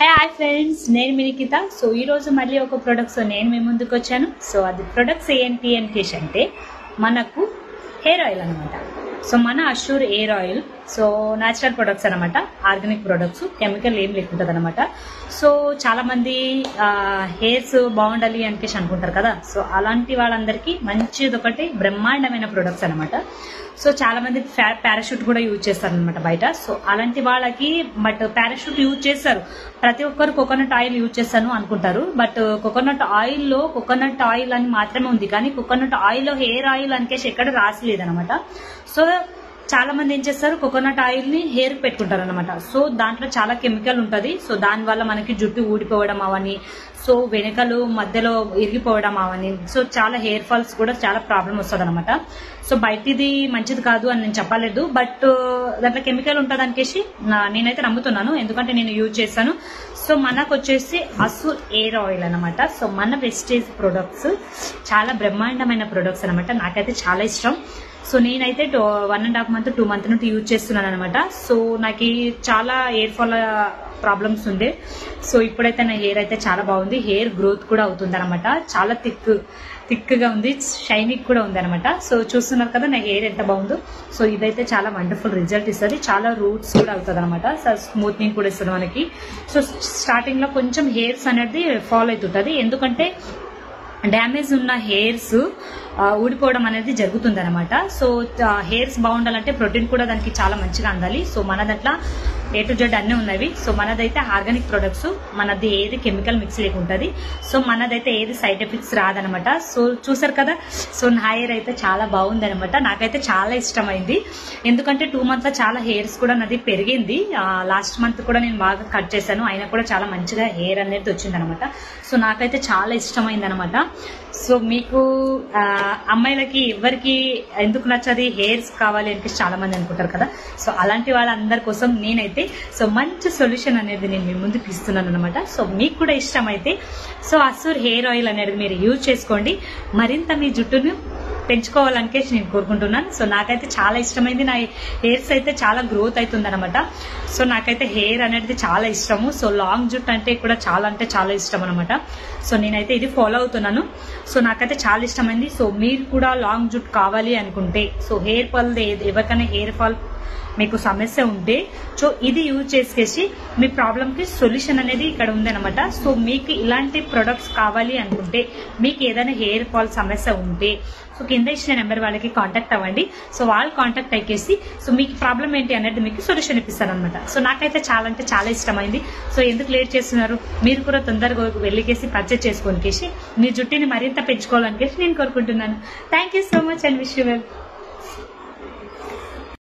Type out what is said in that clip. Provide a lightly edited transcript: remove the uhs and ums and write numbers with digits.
Hi friends, నేను మీ Nikhita. So ఈరోజు మళ్ళీ ఒక ప్రొడక్ట్స్ నేను మీ ముందుకు వచ్చాను. సో అది ప్రొడక్ట్స్ ఏంటి అంటే మనకు హెయిర్ ఆయిల్ అనమాట. సో మన assure hair oil so natural products అనమాట, ఆర్గానిక్ ప్రొడక్ట్స్, కెమికల్ ఏం లేకుంటుంది అనమాట. సో చాలా మంది హెయిర్స్ బాగుండాలి అనుకుంటారు కదా. సో అలాంటి వాళ్ళందరికీ మంచిది ఒకటి బ్రహ్మాండమైన ప్రొడక్ట్స్ అనమాట. సో చాలా మంది పారాషూట్ కూడా యూజ్ చేస్తారు అనమాట బయట. సో అలాంటి వాళ్ళకి బట్ పారాషూట్ యూజ్ చేస్తారు, ప్రతి ఒక్కరు కోకోనట్ ఆయిల్ యూజ్ చేస్తాను అనుకుంటారు. బట్ కోకోనట్ ఆయిల్లో కోకోనట్ ఆయిల్ అని మాత్రమే ఉంది, కానీ కోకోనట్ ఆయిల్లో హెయిర్ ఆయిల్ అనికేసి ఎక్కడ రాసలేదనమాట. సో చాలా మంది ఏం చేస్తారు, కోకోనట్ ఆయిల్ ని హెయిర్ పెట్టుకుంటారు అనమాట. సో దాంట్లో చాలా కెమికల్ ఉంటుంది. సో దానివల్ల మనకి జుట్టు ఊడిపోవడం అవని, సో వెనకలు మధ్యలో ఇరిగిపోవడం అవని, సో చాలా హెయిర్ ఫాల్స్ కూడా చాలా ప్రాబ్లం వస్తుంది అనమాట. సో బయటిది మంచిది కాదు అని నేను చెప్పలేదు, బట్ దాంట్లో కెమికల్ ఉంటుంది అనికేసి నేనైతే నమ్ముతున్నాను, ఎందుకంటే నేను యూజ్ చేస్తాను. సో మనకు వచ్చేసి అసూర్ హెయిర్ ఆయిల్ అనమాట. సో మన వెస్టేజ్ ప్రొడక్ట్స్ చాలా బ్రహ్మాండమైన ప్రొడక్ట్స్ అనమాట. నాకైతే చాలా ఇష్టం. సో నేనైతే 1.5 month 2 months నుండి యూజ్ చేస్తున్నాను అనమాట. సో నాకు చాలా హెయిర్ ఫాల్ ప్రాబ్లమ్స్ ఉండే. సో ఇప్పుడైతే నా హెయిర్ అయితే చాలా బాగుంది, హెయిర్ గ్రోత్ కూడా అవుతుంది అనమాట. చాలా థిక్గా ఉంది, షైనింగ్ కూడా ఉంది అనమాట. సో చూస్తున్నారు కదా నా హెయిర్ ఎంత బాగుందో. సో ఇదైతే చాలా వండర్ఫుల్ రిజల్ట్ ఇస్తుంది, చాలా రూట్స్ కూడా అవుతుంది అనమాట. సో స్మూత్నింగ్ కూడా ఇస్తుంది మనకి. సో స్టార్టింగ్ లో కొంచెం హెయిర్స్ అనేది ఫాల్ అవుతుంటది, ఎందుకంటే డ్యామేజ్ ఉన్న హెయిర్స్ ఊడిపోవడం అనేది జరుగుతుంది అనమాట. సో హెయిర్స్ బాగుండాలంటే ప్రోటీన్ కూడా దానికి చాలా మంచిగా అందాలి. సో మన దాంట్లో A to Z అన్నీ ఉన్నవి. సో మనదైతే ఆర్గానిక్ ప్రొడక్ట్స్, మనది ఏది కెమికల్ మిక్స్ లేకుంటుంది. సో మనదైతే ఏది సైడ్ ఎఫెక్ట్స్ రాదనమాట. సో చూసారు కదా, సో నా హెయిర్ అయితే చాలా బాగుంది అనమాట. నాకైతే చాలా ఇష్టమైంది, ఎందుకంటే 2 months లో చాలా హెయిర్స్ కూడా నాది పెరిగింది. లాస్ట్ మంత్ కూడా నేను బాగా కట్ చేశాను, అయినా కూడా చాలా మంచిగా హెయిర్ అనేది వచ్చింది అనమాట. సో నాకైతే చాలా ఇష్టమైంది అనమాట. సో మీకు అమ్మాయిలకి ఎవరికి ఎందుకు నచ్చది, హెయిర్స్ కావాలి అనిపిస్తే చాలా మంది అనుకుంటారు కదా. సో అలాంటి వాళ్ళందరి కోసం నేనైతే సో మంచి సొల్యూషన్ అనేది నేను మీ ముందుకు ఇస్తున్నాను అనమాట. సో మీకు కూడా ఇష్టమైతే సో అసూర్ హెయిర్ ఆయిల్ అనేది మీరు యూజ్ చేసుకోండి, మరింత మీ జుట్టును పెంచుకోవాలనికే నేను కోరుకుంటున్నాను. సో నాకైతే చాలా ఇష్టమైంది, నా హెయిర్స్ అయితే చాలా గ్రోత్ అవుతుంది అనమాట. సో నాకైతే హెయిర్ అనేది చాలా ఇష్టము. సో లాంగ్ జుట్టు అంటే కూడా చాలా అంటే చాలా ఇష్టం అనమాట. సో నేనైతే ఇది ఫాలో అవుతున్నాను. సో నాకైతే చాలా ఇష్టమైంది. సో మీరు కూడా లాంగ్ జుట్టు కావాలి అనుకుంటే, సో హెయిర్ ఫాల్ ఎవరికైనా హెయిర్ ఫాల్ మీకు సమస్య ఉంటే సో ఇది యూజ్ చేసేసి మీ ప్రాబ్లంకి సొల్యూషన్ అనేది ఇక్కడ ఉందన్నమాట. సో మీకు ఇలాంటి ప్రొడక్ట్స్ కావాలి అనుకుంటే, మీకు ఏదైనా హెయిర్ ఫాల్ సమస్య ఉంటే సో కింద ఇచ్చిన నెంబర్ వాళ్ళకి కాంటాక్ట్ అవ్వండి. సో వాళ్ళు కాంటాక్ట్ అయ్యేసి సో మీకు ప్రాబ్లం ఏంటి అనేది మీకు సొల్యూషన్ ఇప్పిస్తారు అనమాట. సో నాకైతే చాలా అంటే చాలా ఇష్టమైంది. సో ఎందుకు లేట్ చేస్తున్నారు, మీరు కూడా తొందరగా వెళ్ళికేసి పర్చేస్ చేసుకోనికేసి మీ జుట్టుని మరింత పెంచుకోవాలనికేసి నేను కోరుకుంటున్నాను. Thank you so much and wish you well.